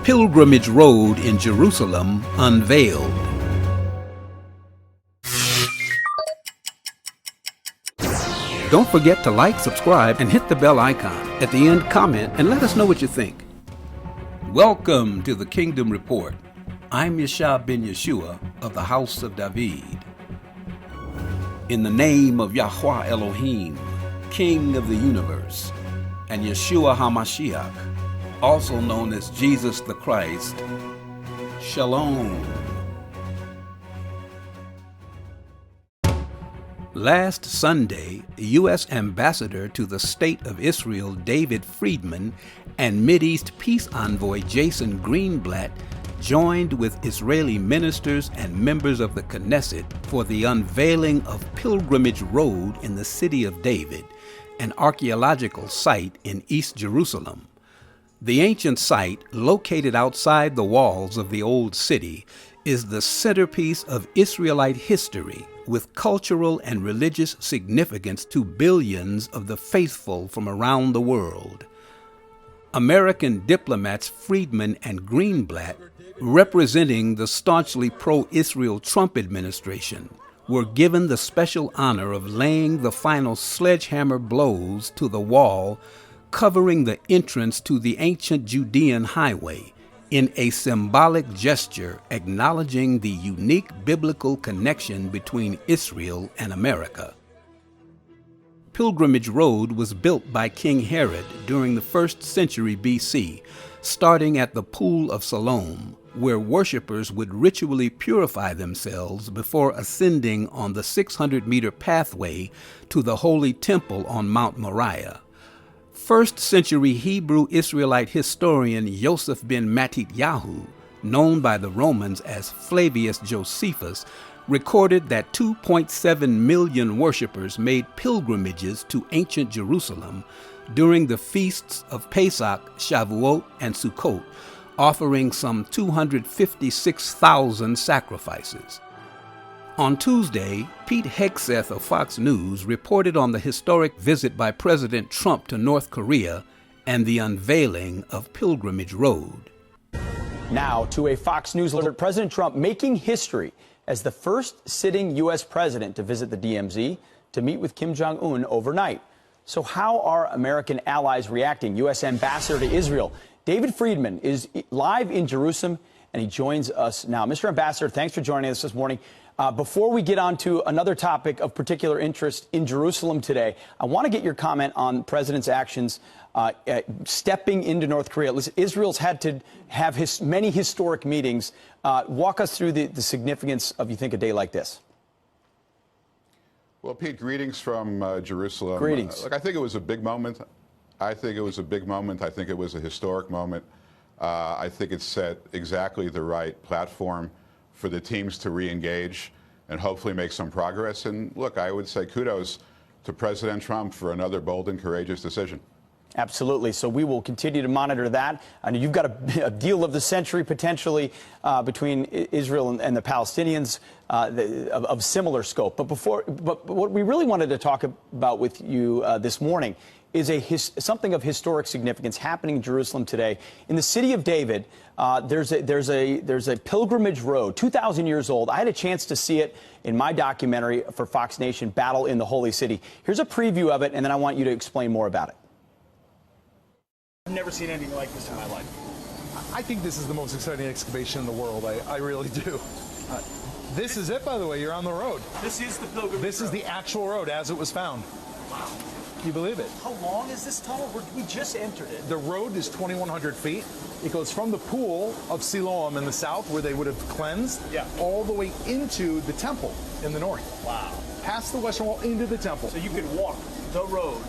Pilgrimage Road in Jerusalem unveiled. Don't forget to like, subscribe, and hit the bell icon. At the end, comment and let us know what you think. Welcome to the Kingdom Report. I'm Yeshua ben Yeshua of the house of David. In the name of Yahweh Elohim, King of the universe, and Yeshua HaMashiach, also known as Jesus the Christ, Shalom. Last Sunday, U.S. Ambassador to the State of Israel David Friedman and Mideast peace envoy Jason Greenblatt joined with Israeli ministers and members of the Knesset for the unveiling of Pilgrimage Road in the city of David, an archaeological site in East Jerusalem. The ancient site, located outside the walls of the old city, is the centerpiece of Israelite history, with cultural and religious significance to billions of the faithful from around the world. American diplomats Friedman and Greenblatt, representing the staunchly pro-Israel Trump administration, were given the special honor of laying the final sledgehammer blows to the wall covering the entrance to the ancient Judean highway, in a symbolic gesture acknowledging the unique biblical connection between Israel and America. Pilgrimage Road was built by King Herod during the 1st century BC, starting at the Pool of Siloam, where worshippers would ritually purify themselves before ascending on the 600-meter pathway to the Holy Temple on Mount Moriah. 1st century Hebrew Israelite historian Yosef ben Matityahu, known by the Romans as Flavius Josephus, recorded that 2.7 million worshippers made pilgrimages to ancient Jerusalem during the feasts of Pesach, Shavuot, and Sukkot, offering some 256,000 sacrifices. On Tuesday, Pete Hegseth of Fox News reported on the historic visit by President Trump to North Korea and the unveiling of Pilgrimage Road. Now to a Fox News alert, President Trump making history as the first sitting U.S. president to visit the DMZ to meet with Kim Jong-un overnight. So how are American allies reacting? U.S. Ambassador to Israel David Friedman is live in Jerusalem, and he joins us now. Mr. Ambassador, thanks for joining us this morning. Before we get on to another topic of particular interest in Jerusalem today, I want to get your comment on the president's actions stepping into North Korea. Listen, Israel's had to have many historic meetings. Walk us through the significance of, you think, a day like this. Well, Pete, greetings from Jerusalem. Greetings. Look, I think it was a big moment. I think it was a big moment. I think it was a historic moment. I think it set exactly the right platform for the teams to re-engage and hopefully make some progress. And look, I would say kudos to President Trump for another bold and courageous decision. Absolutely. So we will continue to monitor that. I know you've got a deal of the century potentially between Israel and the Palestinians of similar scope. But what we really wanted to talk about with you this morning is something of historic significance happening in Jerusalem today. In the city of David, there's a pilgrimage road, 2,000 years old. I had a chance to see it in my documentary for Fox Nation, Battle in the Holy City. Here's a preview of it, and then I want you to explain more about it. I've never seen anything like this in my life. I think this is the most exciting excavation in the world. I really do. This is it, by the way. You're on the road. This is the pilgrimage road. This is the actual road as it was found. Wow. You believe it? How long is this tunnel? We just entered it. The road is 2,100 feet. It goes from the pool of Siloam in the south, where they would have cleansed, all the way into the temple in the north. Wow. Past the western wall into the temple. So you could walk the road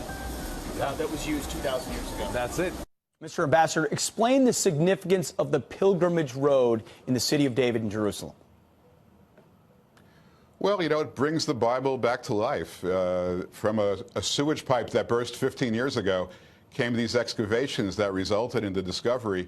that was used 2,000 years ago. That's it. Mr. Ambassador, explain the significance of the pilgrimage road in the city of David in Jerusalem. Well, you know, it brings the Bible back to life. From a sewage pipe that burst 15 years ago came these excavations that resulted in the discovery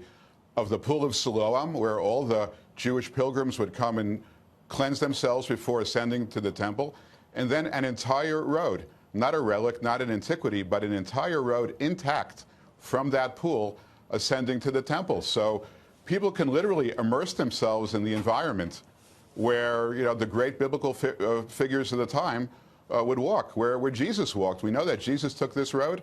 of the Pool of Siloam, where all the Jewish pilgrims would come and cleanse themselves before ascending to the temple, and then an entire road, not a relic, not an antiquity, but an entire road intact from that pool ascending to the temple. So people can literally immerse themselves in the environment where, you know, the great biblical figures of the time would walk, where Jesus walked. We know that Jesus took this road.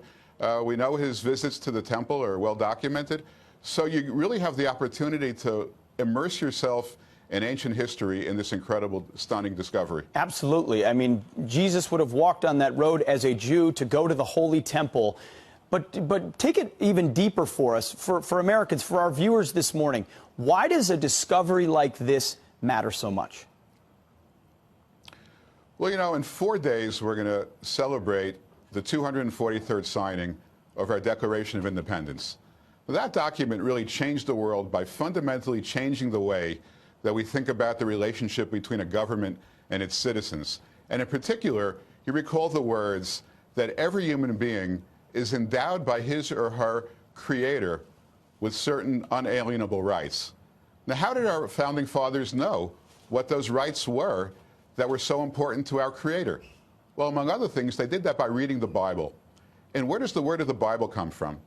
We know his visits to the temple are well documented. So you really have the opportunity to immerse yourself in ancient history in this incredible, stunning discovery. Absolutely. I mean, Jesus would have walked on that road as a Jew to go to the Holy Temple. But take it even deeper for us, for Americans, for our viewers this morning. Why does a discovery like this matter so much? Well, you know, in 4 days, we're going to celebrate the 243rd signing of our Declaration of Independence. That document really changed the world by fundamentally changing the way that we think about the relationship between a government and its citizens. And in particular, you recall the words that every human being is endowed by his or her creator with certain unalienable rights. Now, how did our founding fathers know what those rights were that were so important to our creator? Well, among other things, they did that by reading the Bible. And where does the word of the Bible come from?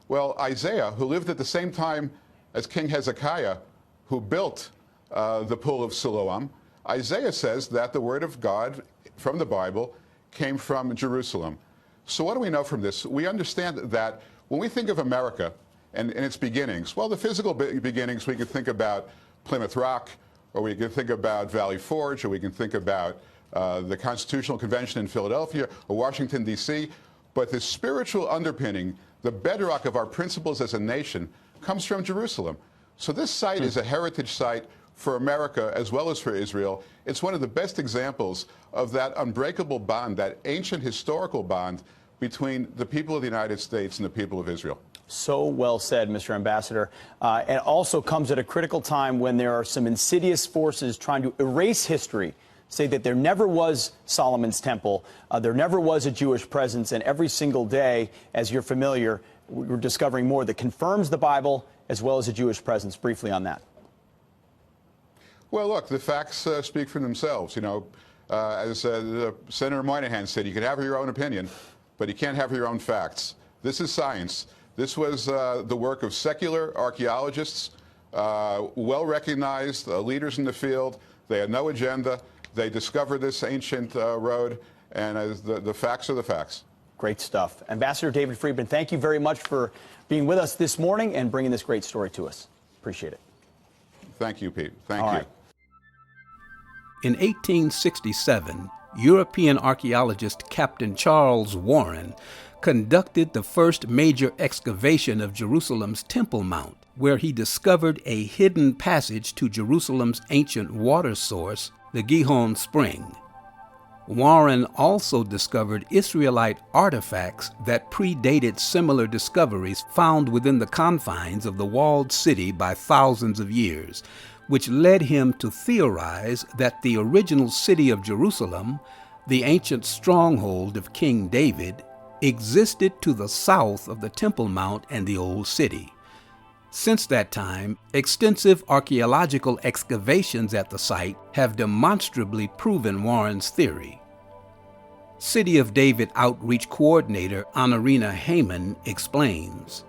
Well, Isaiah, who lived at the same time as King Hezekiah, who built the Pool of Siloam, Isaiah says that the word of God from the Bible came from Jerusalem. So what do we know from this? We understand that when we think of America and its beginnings, well, the physical beginnings, we could think about Plymouth Rock, or we could think about Valley Forge, or we can think about the Constitutional Convention in Philadelphia or Washington, D.C. But the spiritual underpinning, the bedrock of our principles as a nation, comes from Jerusalem. So this site is a heritage site for America as well as for Israel. It's one of the best examples of that unbreakable bond, that ancient historical bond between the people of the United States and the people of Israel. So well said, Mr. Ambassador. It also comes at a critical time when there are some insidious forces trying to erase history, say that there never was Solomon's temple, there never was a Jewish presence, and every single day, as you're familiar, we're discovering more that confirms the Bible as well as a Jewish presence. Briefly on that. Well, look, the facts speak for themselves. You know, as Senator Moynihan said, you can have your own opinion, but you can't have your own facts. This is science. This was the work of secular archaeologists, well-recognized leaders in the field. They had no agenda. They discovered this ancient road, and the facts are the facts. Great stuff. Ambassador David Friedman, thank you very much for being with us this morning and bringing this great story to us. Appreciate it. Thank you, Pete. Thank you. In 1867, European archaeologist Captain Charles Warren conducted the first major excavation of Jerusalem's Temple Mount, where he discovered a hidden passage to Jerusalem's ancient water source, the Gihon Spring. Warren also discovered Israelite artifacts that predated similar discoveries found within the confines of the walled city by thousands of years, which led him to theorize that the original city of Jerusalem, the ancient stronghold of King David, existed to the south of the Temple Mount and the Old City. Since that time, extensive archaeological excavations at the site have demonstrably proven Warren's theory. City of David Outreach Coordinator Anarina Heyman explains.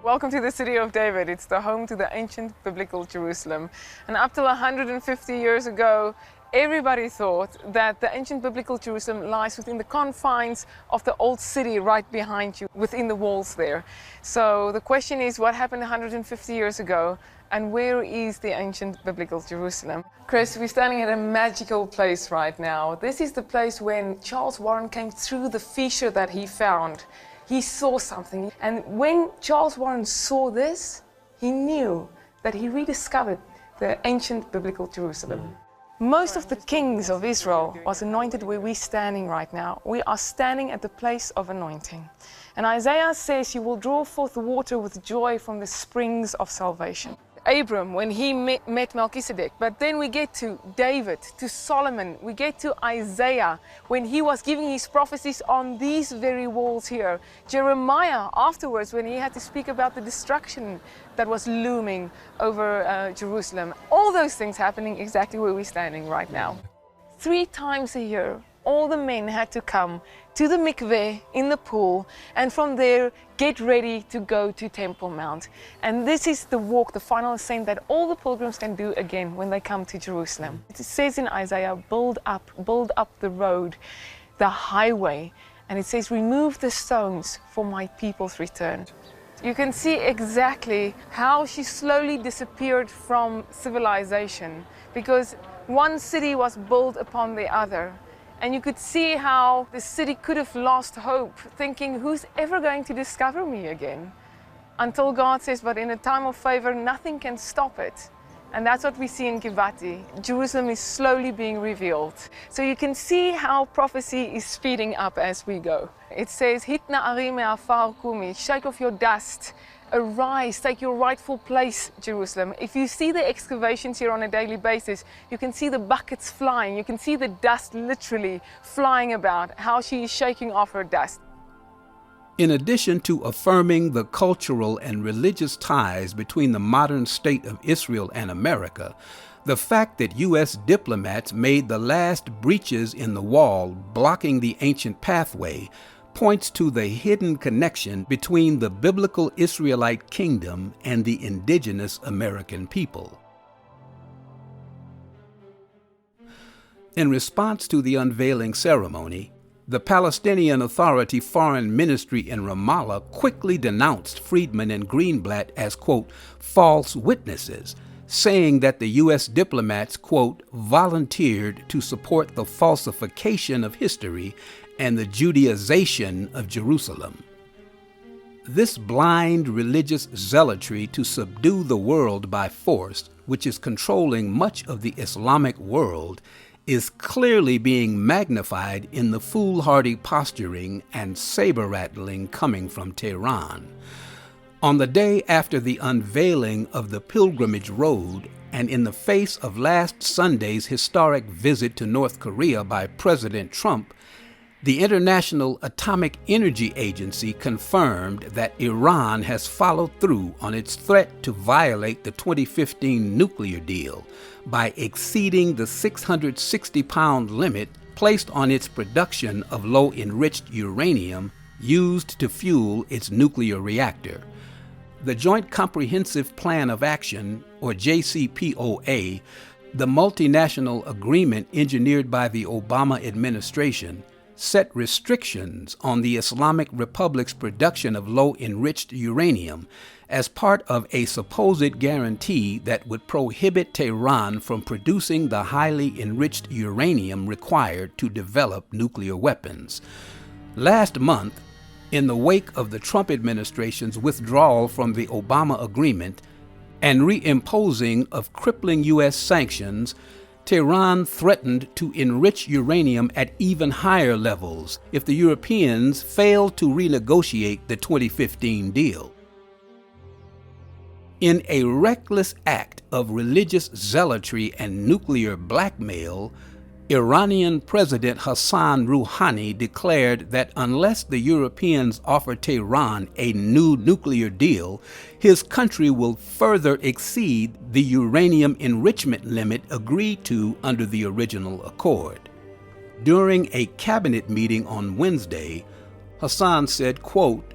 Welcome to the City of David. It's the home to the ancient biblical Jerusalem. And up till 150 years ago, everybody thought that the ancient biblical Jerusalem lies within the confines of the old city right behind you, within the walls there. So the question is, what happened 150 years ago, and where is the ancient biblical Jerusalem? Chris, we're standing at a magical place right now. This is the place when Charles Warren came through the fissure that he found. He saw something, and when Charles Warren saw this, he knew that he rediscovered the ancient biblical Jerusalem. Most of the kings of Israel was anointed where we're standing right now. We are standing at the place of anointing. And Isaiah says, you will draw forth water with joy from the springs of salvation. Abram, when he met Melchizedek, but then we get to David, to Solomon, we get to Isaiah, when he was giving his prophecies on these very walls here. Jeremiah, afterwards, when he had to speak about the destruction that was looming over Jerusalem. All those things happening exactly where we're standing right now. 3 times a year, all the men had to come to the mikveh in the pool, and from there get ready to go to Temple Mount. And this is the walk, the final ascent that all the pilgrims can do again when they come to Jerusalem. It says in Isaiah, build up the road, the highway. And it says, remove the stones for my people's return. You can see exactly how she slowly disappeared from civilization, because one city was built upon the other. And you could see how the city could have lost hope, thinking, who's ever going to discover me again? Until God says, but in a time of favor, nothing can stop it. And that's what we see in Givati. Jerusalem is slowly being revealed. So you can see how prophecy is speeding up as we go. It says, Hit na'ari me'afar kumi, shake off your dust, arise, take your rightful place, Jerusalem. If you see the excavations here on a daily basis, you can see the buckets flying, you can see the dust literally flying about, how she is shaking off her dust. In addition to affirming the cultural and religious ties between the modern state of Israel and America, the fact that U.S. diplomats made the last breaches in the wall blocking the ancient pathway points to the hidden connection between the biblical Israelite kingdom and the indigenous American people. In response to the unveiling ceremony, the Palestinian Authority Foreign Ministry in Ramallah quickly denounced Friedman and Greenblatt as, quote, false witnesses, saying that the U.S. diplomats, quote, volunteered to support the falsification of history and the Judaization of Jerusalem. This blind religious zealotry to subdue the world by force, which is controlling much of the Islamic world, is clearly being magnified in the foolhardy posturing and saber-rattling coming from Tehran. On the day after the unveiling of the pilgrimage road, and in the face of last Sunday's historic visit to North Korea by President Trump, the International Atomic Energy Agency confirmed that Iran has followed through on its threat to violate the 2015 nuclear deal by exceeding the 660-pound limit placed on its production of low-enriched uranium used to fuel its nuclear reactor. The Joint Comprehensive Plan of Action, or JCPOA, the multinational agreement engineered by the Obama administration, set restrictions on the Islamic Republic's production of low-enriched uranium as part of a supposed guarantee that would prohibit Tehran from producing the highly enriched uranium required to develop nuclear weapons. Last month, in the wake of the Trump administration's withdrawal from the Obama agreement and reimposing of crippling U.S. sanctions, Tehran threatened to enrich uranium at even higher levels if the Europeans failed to renegotiate the 2015 deal. In a reckless act of religious zealotry and nuclear blackmail, Iranian President Hassan Rouhani declared that unless the Europeans offer Tehran a new nuclear deal, his country will further exceed the uranium enrichment limit agreed to under the original accord. During a cabinet meeting on Wednesday, Hassan said, quote,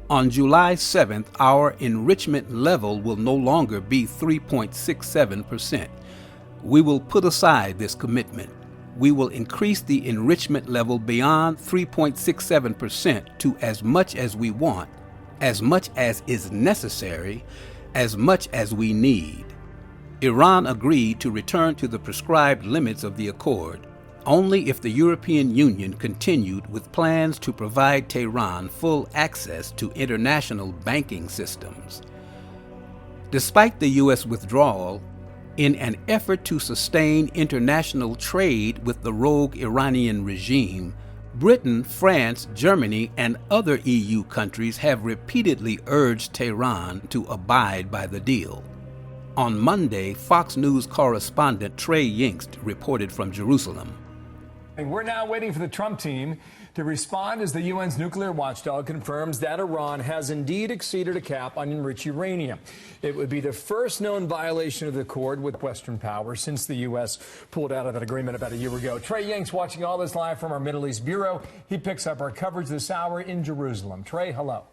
"On July 7th, our enrichment level will no longer be 3.67%. We will put aside this commitment. We will increase the enrichment level beyond 3.67% to as much as we want, as much as is necessary, as much as we need." Iran agreed to return to the prescribed limits of the accord only if the European Union continued with plans to provide Tehran full access to international banking systems. Despite the U.S. withdrawal, in an effort to sustain international trade with the rogue Iranian regime, Britain, France, Germany, and other EU countries have repeatedly urged Tehran to abide by the deal. On Monday, Fox News correspondent Trey Yingst reported from Jerusalem. We're now waiting for the Trump team to respond as the UN's nuclear watchdog confirms that Iran has indeed exceeded a cap on enriched uranium. It would be the first known violation of the accord with Western powers since the U.S. pulled out of that agreement about a year ago. Trey Ying's watching all this live from our Middle East bureau. He picks up our coverage this hour in Jerusalem. Trey, hello.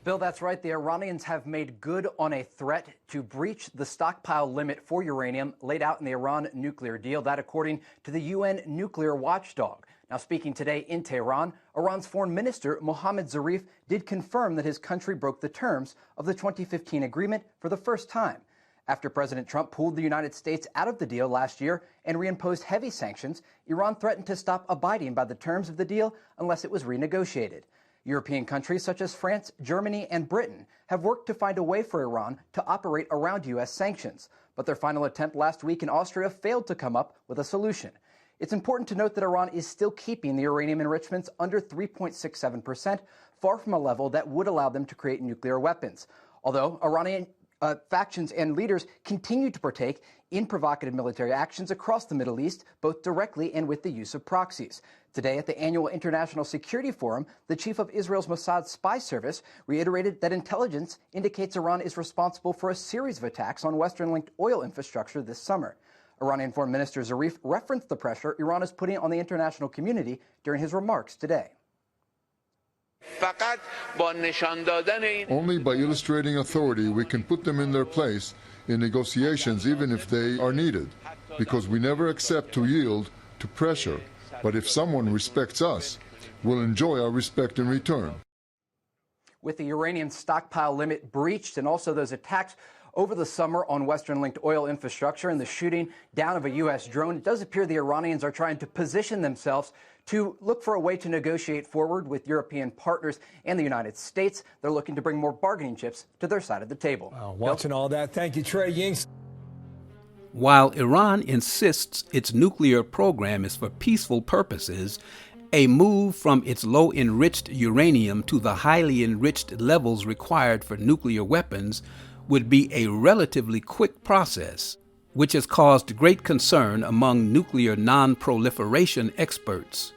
Bill, that's right. The Iranians have made good on a threat to breach the stockpile limit for uranium laid out in the Iran nuclear deal. That according to the UN nuclear watchdog. Now, speaking today in Tehran, Iran's foreign minister, Mohammad Zarif, did confirm that his country broke the terms of the 2015 agreement for the first time. After President Trump pulled the United States out of the deal last year and reimposed heavy sanctions, Iran threatened to stop abiding by the terms of the deal unless it was renegotiated. European countries such as France, Germany, and Britain have worked to find a way for Iran to operate around U.S. sanctions, but their final attempt last week in Austria failed to come up with a solution. It's important to note that Iran is still keeping the uranium enrichments under 3.67%, far from a level that would allow them to create nuclear weapons. Although Iranian factions and leaders continue to partake in provocative military actions across the Middle East, both directly and with the use of proxies. Today, at the annual International Security Forum, the chief of Israel's Mossad spy service reiterated that intelligence indicates Iran is responsible for a series of attacks on Western-linked oil infrastructure this summer. Iranian Foreign Minister Zarif referenced the pressure Iran is putting on the international community during his remarks today. Only by illustrating authority we can put them in their place in negotiations, even if they are needed, because we never accept to yield to pressure. But if someone respects us, we'll enjoy our respect in return. With the uranium stockpile limit breached and also those attacks over the summer on Western-linked oil infrastructure and the shooting down of a U.S. drone, it does appear the Iranians are trying to position themselves to look for a way to negotiate forward with European partners and the United States. They're looking to bring more bargaining chips to their side of the table. Watching all that. Thank you, Trey Ying. While Iran insists its nuclear program is for peaceful purposes, a move from its low-enriched uranium to the highly enriched levels required for nuclear weapons would be a relatively quick process, which has caused great concern among nuclear non-proliferation experts.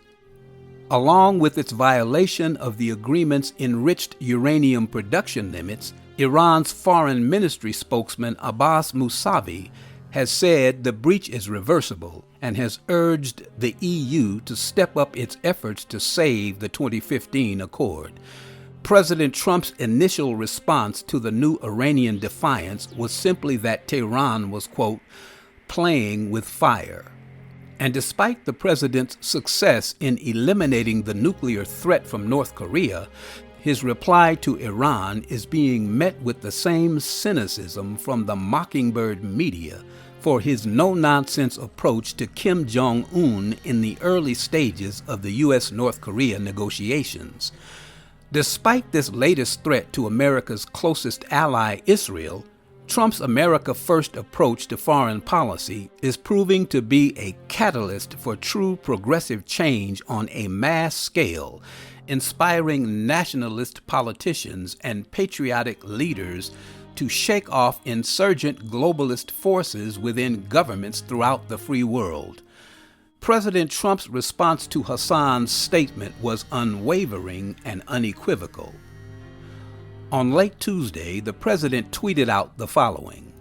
Along with its violation of the agreement's enriched uranium production limits, Iran's foreign ministry spokesman Abbas Mousavi has said the breach is reversible and has urged the EU to step up its efforts to save the 2015 accord. President Trump's initial response to the new Iranian defiance was simply that Tehran was, quote, playing with fire. And despite the president's success in eliminating the nuclear threat from North Korea, his reply to Iran is being met with the same cynicism from the mockingbird media for his no-nonsense approach to Kim Jong-un in the early stages of the U.S.-North Korea negotiations. Despite this latest threat to America's closest ally, Israel, Trump's America First approach to foreign policy is proving to be a catalyst for true progressive change on a mass scale, inspiring nationalist politicians and patriotic leaders to shake off insurgent globalist forces within governments throughout the free world. President Trump's response to Hassan's statement was unwavering and unequivocal. On late Tuesday, the president tweeted out the following: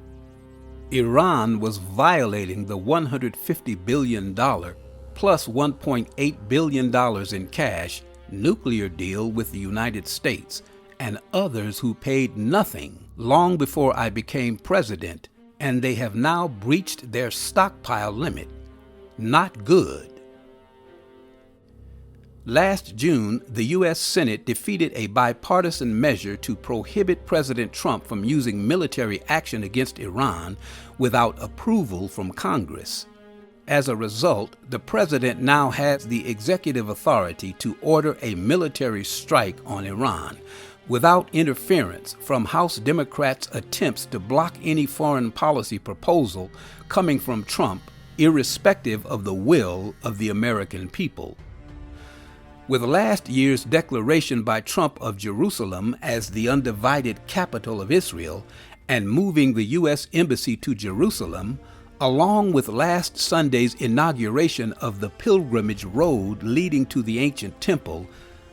Iran was violating the $150 billion plus $1.8 billion in cash nuclear deal with the United States and others who paid nothing long before I became president, and they have now breached their stockpile limit. Not good. Last June, the U.S. Senate defeated a bipartisan measure to prohibit President Trump from using military action against Iran without approval from Congress. As a result, the president now has the executive authority to order a military strike on Iran without interference from House Democrats' attempts to block any foreign policy proposal coming from Trump, irrespective of the will of the American people. With last year's declaration by Trump of Jerusalem as the undivided capital of Israel and moving the U.S. Embassy to Jerusalem, Along with last Sunday's inauguration of the pilgrimage road leading to the ancient temple,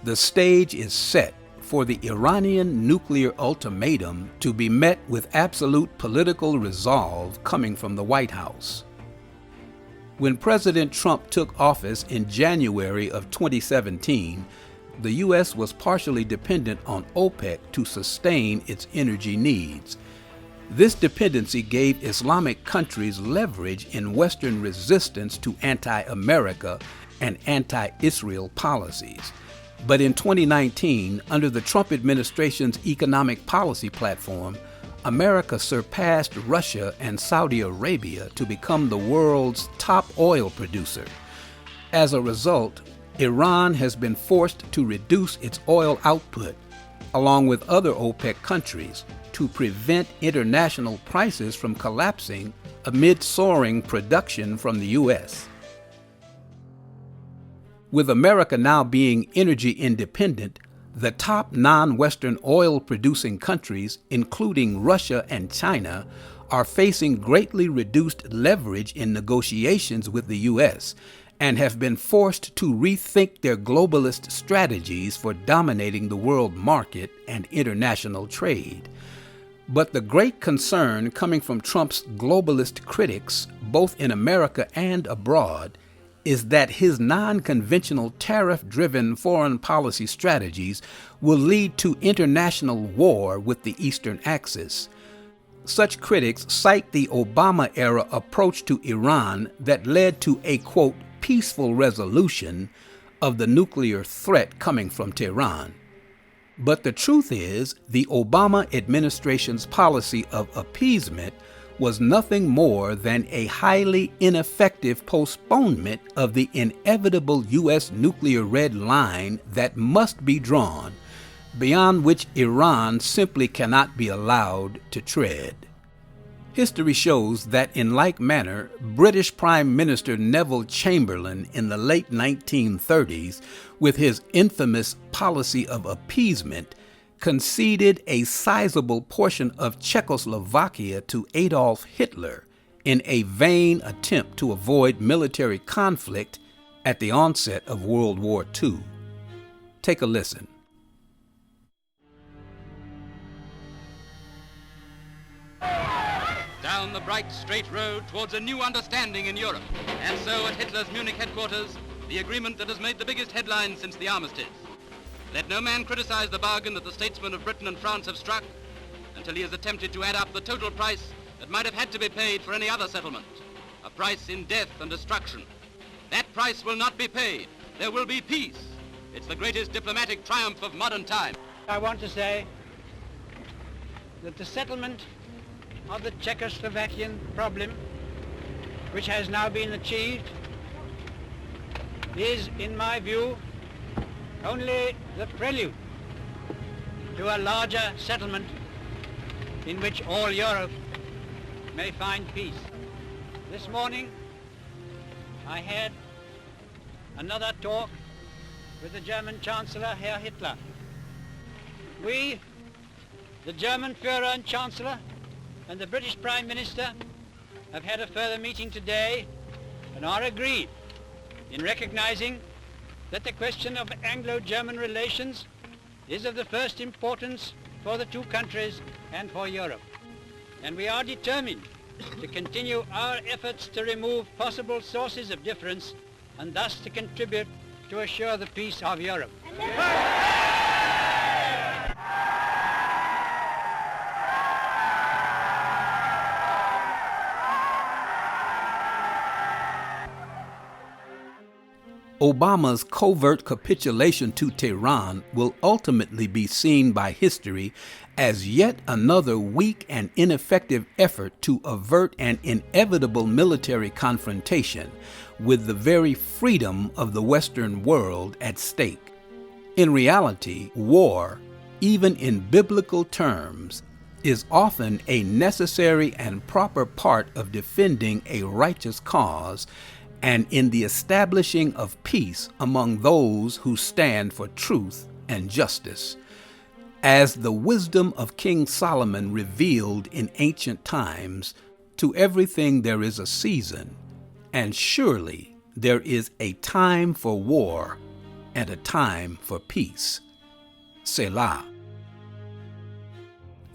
the stage is set for the Iranian nuclear ultimatum to be met with absolute political resolve coming from the White House. When President Trump took office in January of 2017, the U.S. was partially dependent on OPEC to sustain its energy needs. This dependency gave Islamic countries leverage in Western resistance to anti-America and anti-Israel policies. But in 2019, under the Trump administration's economic policy platform, America surpassed Russia and Saudi Arabia to become the world's top oil producer. As a result, Iran has been forced to reduce its oil output, along with other OPEC countries, to prevent international prices from collapsing amid soaring production from the U.S. With America now being energy independent, the top non-Western oil-producing countries, including Russia and China, are facing greatly reduced leverage in negotiations with the U.S. and have been forced to rethink their globalist strategies for dominating the world market and international trade. But the great concern coming from Trump's globalist critics, both in America and abroad, is that his non-conventional tariff-driven foreign policy strategies will lead to international war with the Eastern Axis. Such critics cite the Obama-era approach to Iran that led to a, quote, peaceful resolution of the nuclear threat coming from Tehran. But the truth is, the Obama administration's policy of appeasement was nothing more than a highly ineffective postponement of the inevitable U.S. nuclear red line that must be drawn, beyond which Iran simply cannot be allowed to tread. History shows that in like manner, British Prime Minister Neville Chamberlain in the late 1930s, with his infamous policy of appeasement, conceded a sizable portion of Czechoslovakia to Adolf Hitler in a vain attempt to avoid military conflict at the onset of World War II. Take a listen. Down the bright, straight road towards a new understanding in Europe. And so at Hitler's Munich headquarters, the agreement that has made the biggest headlines since the armistice. Let no man criticize the bargain that the statesmen of Britain and France have struck until he has attempted to add up the total price that might have had to be paid for any other settlement, a price in death and destruction. That price will not be paid. There will be peace. It's the greatest diplomatic triumph of modern time. I want to say that the settlement of the Czechoslovakian problem, which has now been achieved, is, in my view, only the prelude to a larger settlement in which all Europe may find peace. This morning, I had another talk with the German Chancellor, Herr Hitler. We, the German Führer and Chancellor, and the British Prime Minister have had a further meeting today and are agreed in recognizing that the question of Anglo-German relations is of the first importance for the two countries and for Europe. And we are determined to continue our efforts to remove possible sources of difference and thus to contribute to assure the peace of Europe. Obama's covert capitulation to Tehran will ultimately be seen by history as yet another weak and ineffective effort to avert an inevitable military confrontation with the very freedom of the Western world at stake. In reality, war, even in biblical terms, is often a necessary and proper part of defending a righteous cause and in the establishing of peace among those who stand for truth and justice. As the wisdom of King Solomon revealed in ancient times, To everything there is a season, and surely there is a time for war and a time for peace. Selah.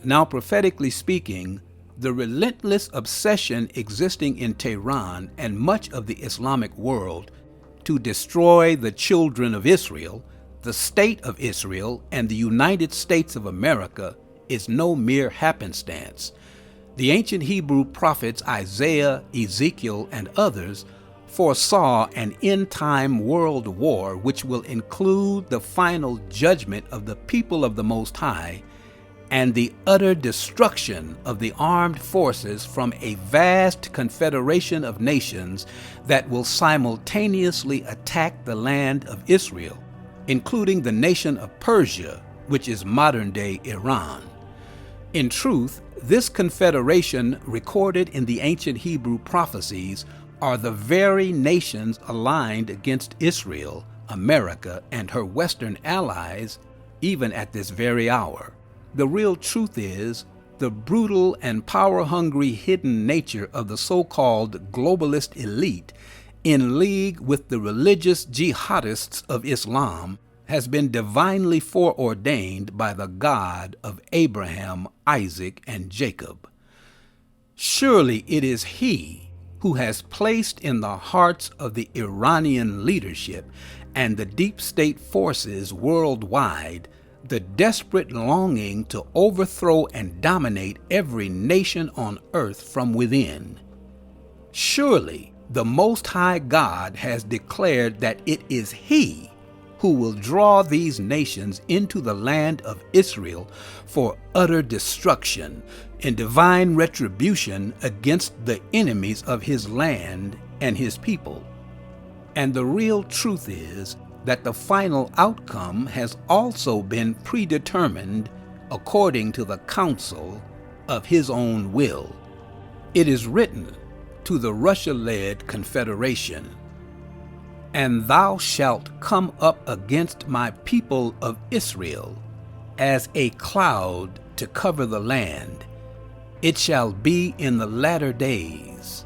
Now, prophetically speaking, the relentless obsession existing in Tehran and much of the Islamic world to destroy the children of Israel, the state of Israel, and the United States of America is no mere happenstance. The ancient Hebrew prophets Isaiah, Ezekiel, and others foresaw an end-time world war which will include the final judgment of the people of the Most High and the utter destruction of the armed forces from a vast confederation of nations that will simultaneously attack the land of Israel, including the nation of Persia, which is modern-day Iran. In truth, this confederation recorded in the ancient Hebrew prophecies are the very nations aligned against Israel, America, and her Western allies, even at this very hour. The real truth is, the brutal and power-hungry hidden nature of the so-called globalist elite in league with the religious jihadists of Islam has been divinely foreordained by the God of Abraham, Isaac, and Jacob. Surely it is He who has placed in the hearts of the Iranian leadership and the deep state forces worldwide the desperate longing to overthrow and dominate every nation on earth from within. Surely the Most High God has declared that it is He who will draw these nations into the land of Israel for utter destruction in divine retribution against the enemies of His land and His people. And the real truth is that the final outcome has also been predetermined according to the counsel of His own will. It is written to the Russia-led confederation, "And thou shalt come up against my people of Israel as a cloud to cover the land. It shall be in the latter days,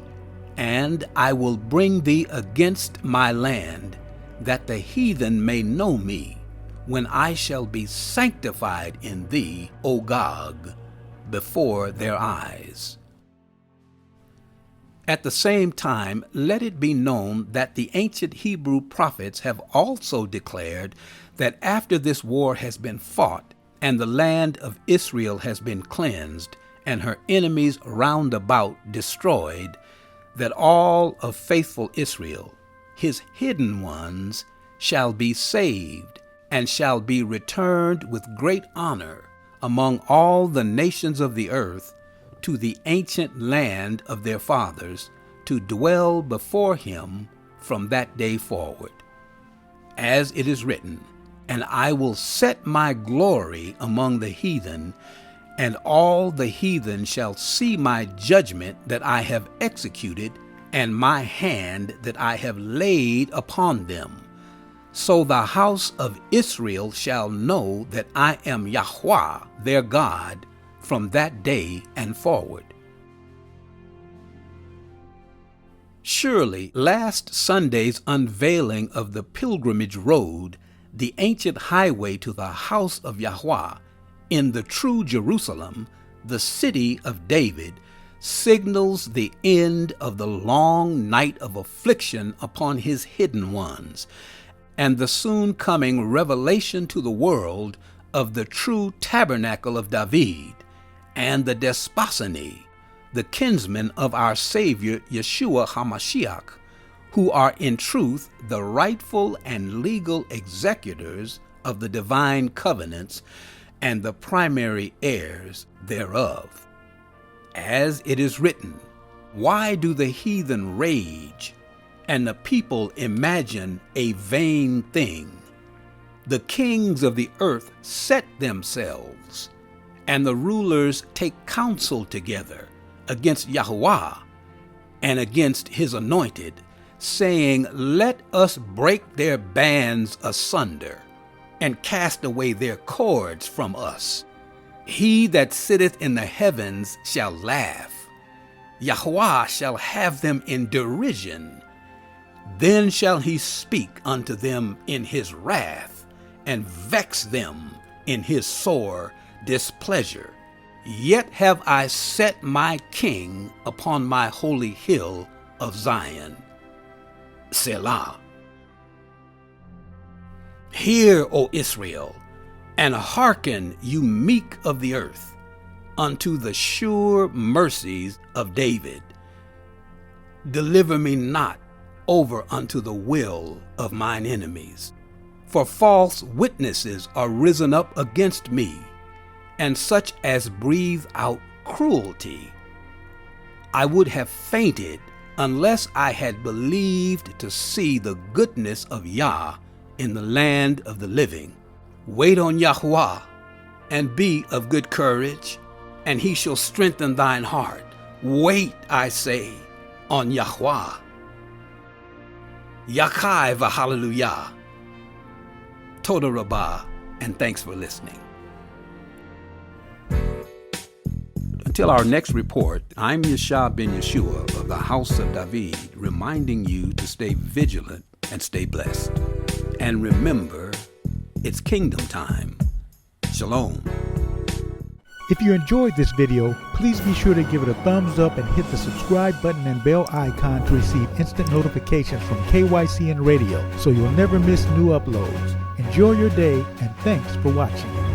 and I will bring thee against my land, that the heathen may know me, when I shall be sanctified in thee, O Gog, before their eyes." At the same time, let it be known that the ancient Hebrew prophets have also declared that after this war has been fought, and the land of Israel has been cleansed, and her enemies round about destroyed, that all of faithful Israel, His hidden ones, shall be saved, and shall be returned with great honor among all the nations of the earth to the ancient land of their fathers, to dwell before Him from that day forward. As it is written, "And I will set my glory among the heathen, and all the heathen shall see my judgment that I have executed, and my hand that I have laid upon them. So the house of Israel shall know that I am Yahweh, their God, from that day and forward." Surely last Sunday's unveiling of the pilgrimage road, the ancient highway to the house of Yahweh, in the true Jerusalem, the city of David, signals the end of the long night of affliction upon His hidden ones, and the soon coming revelation to the world of the true tabernacle of David, and the Desposini, the kinsmen of our Savior Yeshua HaMashiach, who are in truth the rightful and legal executors of the divine covenants and the primary heirs thereof. As it is written, "Why do the heathen rage, and the people imagine a vain thing? The kings of the earth set themselves, and the rulers take counsel together against Yahweh and against His anointed, saying, Let us break their bands asunder, and cast away their cords from us. He that sitteth in the heavens shall laugh. Yahweh shall have them in derision. Then shall he speak unto them in his wrath, and vex them in his sore displeasure. Yet have I set my king upon my holy hill of Zion. Selah. Hear, O Israel, and hearken, you meek of the earth, unto the sure mercies of David. Deliver me not over unto the will of mine enemies. For false witnesses are risen up against me, and such as breathe out cruelty. I would have fainted unless I had believed to see the goodness of Yah in the land of the living. Wait on Yahweh, and be of good courage, and he shall strengthen thine heart. Wait, I say, on Yahweh. Yakai v'hallelujah. Toda Rabbah, and thanks for listening. Until our next report, I'm Yeshua ben Yeshua of the House of David, reminding you to stay vigilant and stay blessed. And remember, it's kingdom time. Shalom. If you enjoyed this video, please be sure to give it a thumbs up and hit the subscribe button and bell icon to receive instant notifications from KYCN Radio so you'll never miss new uploads. Enjoy your day, and thanks for watching.